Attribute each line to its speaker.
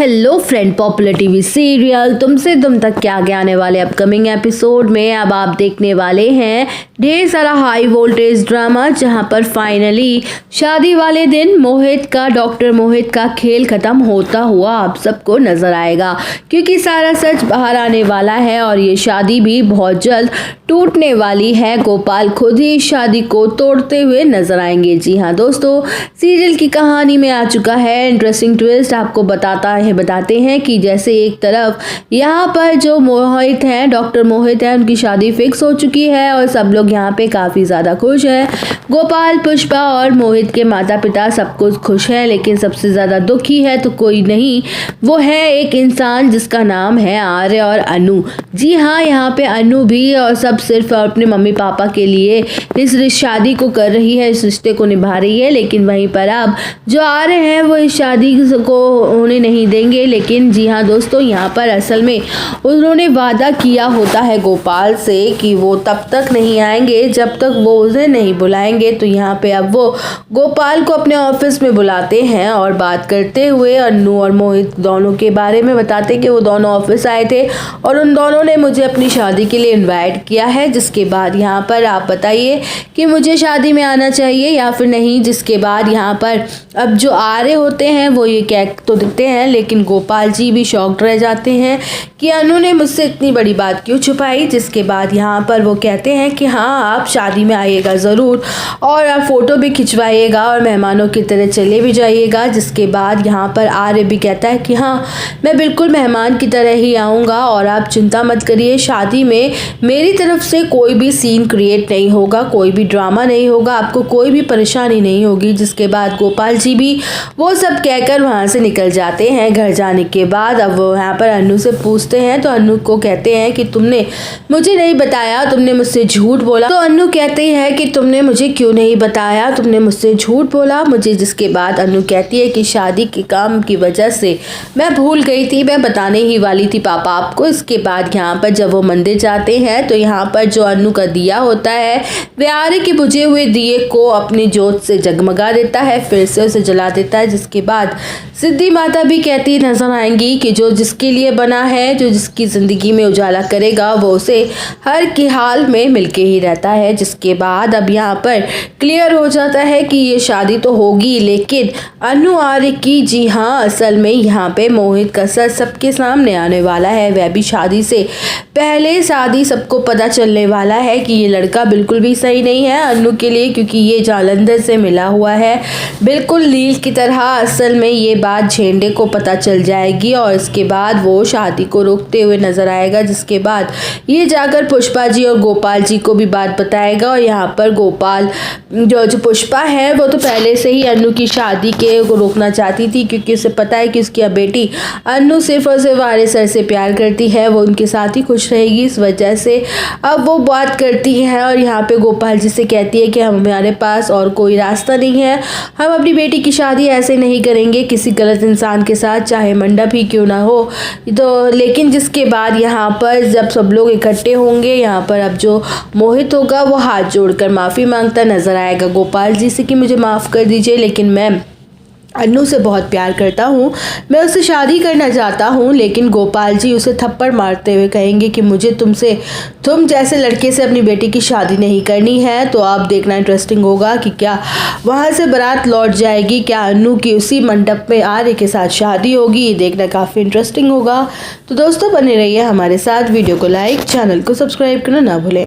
Speaker 1: Hello friend, popular TV serial तुमसे तुम तक क्या आगे आने वाले अपकमिंग एपिसोड में अब आप देखने वाले हैं ढेर सारा हाई वोल्टेज ड्रामा, जहां पर फाइनली शादी वाले दिन डॉक्टर मोहित का खेल खत्म होता हुआ आप सबको नजर आएगा, क्योंकि सारा सच बाहर आने वाला है और ये शादी भी बहुत जल्द टूटने वाली है। गोपाल खुद ही इस शादी को तोड़ते हुए नजर आएंगे। जी हाँ दोस्तों, सीरियल की कहानी में आ चुका है इंटरेस्टिंग ट्विस्ट। आपको बताते हैं कि जैसे एक तरफ यहाँ पर जो मोहित हैं, डॉक्टर मोहित हैं, उनकी शादी फिक्स हो चुकी है और सब लोग यहाँ पे काफ़ी ज़्यादा खुश हैं। गोपाल, पुष्पा और मोहित के माता पिता सब कुछ खुश हैं, लेकिन सबसे ज़्यादा दुखी है तो कोई नहीं, वो है एक इंसान जिसका नाम है आर्य और अनु। जी हाँ, यहाँ पे अनु भी और सब सिर्फ अपने मम्मी पापा के लिए इस शादी को कर रही है, इस रिश्ते को निभा रही है, लेकिन वहीं पर अब जो आर्य हैं वो इस शादी को उन्हें नहीं देंगे। लेकिन जी हाँ दोस्तों, यहाँ पर असल में उन्होंने वादा किया होता है गोपाल से कि वो तब तक नहीं आएंगे जब तक वो उसे नहीं बुलाएंगे। तो यहाँ पे अब वो गोपाल को अपने ऑफिस में बुलाते हैं और बात करते हुए अनु और मोहित दोनों के बारे में बताते कि वो दोनों ऑफिस आए थे और उन दोनों ने मुझे अपनी शादी के लिए इन्वाइट किया है। जिसके बाद यहाँ पर आप बताइए कि मुझे शादी में आना चाहिए या फिर नहीं। जिसके बाद यहाँ पर अब जो आर्य होते हैं वो ये कह तो देते हैं, लेकिन गोपाल जी भी शॉक्ड रह जाते हैं कि अनु ने मुझसे इतनी बड़ी बात क्यों छुपाई। जिसके बाद यहाँ पर वो कहते हैं कि हाँ, आप शादी में आइएगा ज़रूर और आप फ़ोटो भी खिंचवाइएगा और मेहमानों की तरह चले भी जाइएगा। जिसके बाद यहाँ पर आर्य भी कहता है कि हाँ, मैं बिल्कुल मेहमान की तरह ही आऊँगा और आप चिंता मत करिए, शादी में मेरी तरफ से कोई भी सीन क्रिएट नहीं होगा, कोई भी ड्रामा नहीं होगा, आपको कोई भी परेशानी नहीं होगी। जिसके बाद गोपाल जी भी वो सब कहकर वहाँ से निकल जाते हैं। घर जाने के बाद अब वो यहाँ पर अनु से पूछते हैं तो अनु को कहते हैं कि तुमने मुझे नहीं बताया, तुमने मुझसे झूठ बोला। तो अनु कहती है कि तुमने मुझे क्यों नहीं बताया, तुमने मुझसे झूठ बोला मुझे। जिसके बाद अनु कहती है कि शादी के काम की वजह से मैं भूल गई थी, मैं बताने ही वाली थी पापा आपको। इसके बाद यहाँ पर जब वो मंदिर जाते हैं तो यहाँ पर जो अनु का दिया होता है वह आर्य के बुझे हुए दिए को अपनी जोत से जगमगा देता है, फिर से उसे जला देता है। जिसके बाद सिद्धि माता भी कहती नजर आएंगी कि जो जिसके लिए बना है, जो जिसकी ज़िंदगी में उजाला करेगा, वो उसे हर के हाल में मिलके ही रहता है। जिसके बाद अब यहाँ पर क्लियर हो जाता है कि ये शादी तो होगी, लेकिन अनु आर्य की, जी हाँ, असल में यहाँ पे मोहित का सच सबके सामने आने वाला है। वह भी शादी से पहले शादी सबको पता चलने वाला है कि ये लड़का बिल्कुल भी सही नहीं है अनु के लिए, क्योंकि ये जालंधर से मिला हुआ है बिल्कुल नील की तरह। असल में ये बात झेंडे को पता चल जाएगी और इसके बाद वो शादी को रोकते हुए नजर आएगा। जिसके बाद ये जाकर पुष्पा जी और गोपाल जी को भी बात बताएगा और यहाँ पर गोपाल जो पुष्पा है वो तो पहले से ही अनु की शादी के रोकना चाहती थी, क्योंकि उसे पता है कि उसकी बेटी अनु सिर्फ और सिर्फ आर्य सर से प्यार करती है, वो उनके साथ ही खुश रहेगी। इस वजह से अब वो बात करती है और यहाँ पे गोपाल जी से कहती है कि हमारे पास और कोई रास्ता नहीं है, हम अपनी बेटी की शादी ऐसे नहीं करेंगे किसी गलत इंसान के साथ, चाहे मंडप ही क्यों ना हो। तो लेकिन जिसके बाद यहाँ पर जब सब लोग इकट्ठे होंगे, यहाँ पर अब जो मोहित होगा वो हाथ जोड़कर माफ़ी मांगता नजर आएगा गोपाल जी से कि मुझे माफ़ कर दीजिए, लेकिन मैं अनु से बहुत प्यार करता हूँ, मैं उससे शादी करना चाहता हूँ। लेकिन गोपाल जी उसे थप्पड़ मारते हुए कहेंगे कि मुझे तुम जैसे लड़के से अपनी बेटी की शादी नहीं करनी है। तो आप देखना इंटरेस्टिंग होगा कि क्या वहाँ से बारात लौट जाएगी, क्या अनु की उसी मंडप में आर्य के साथ शादी होगी। ये देखना काफ़ी इंटरेस्टिंग होगा। तो दोस्तों, बने रहिए हमारे साथ, वीडियो को लाइक, चैनल को सब्सक्राइब करना ना भूलें।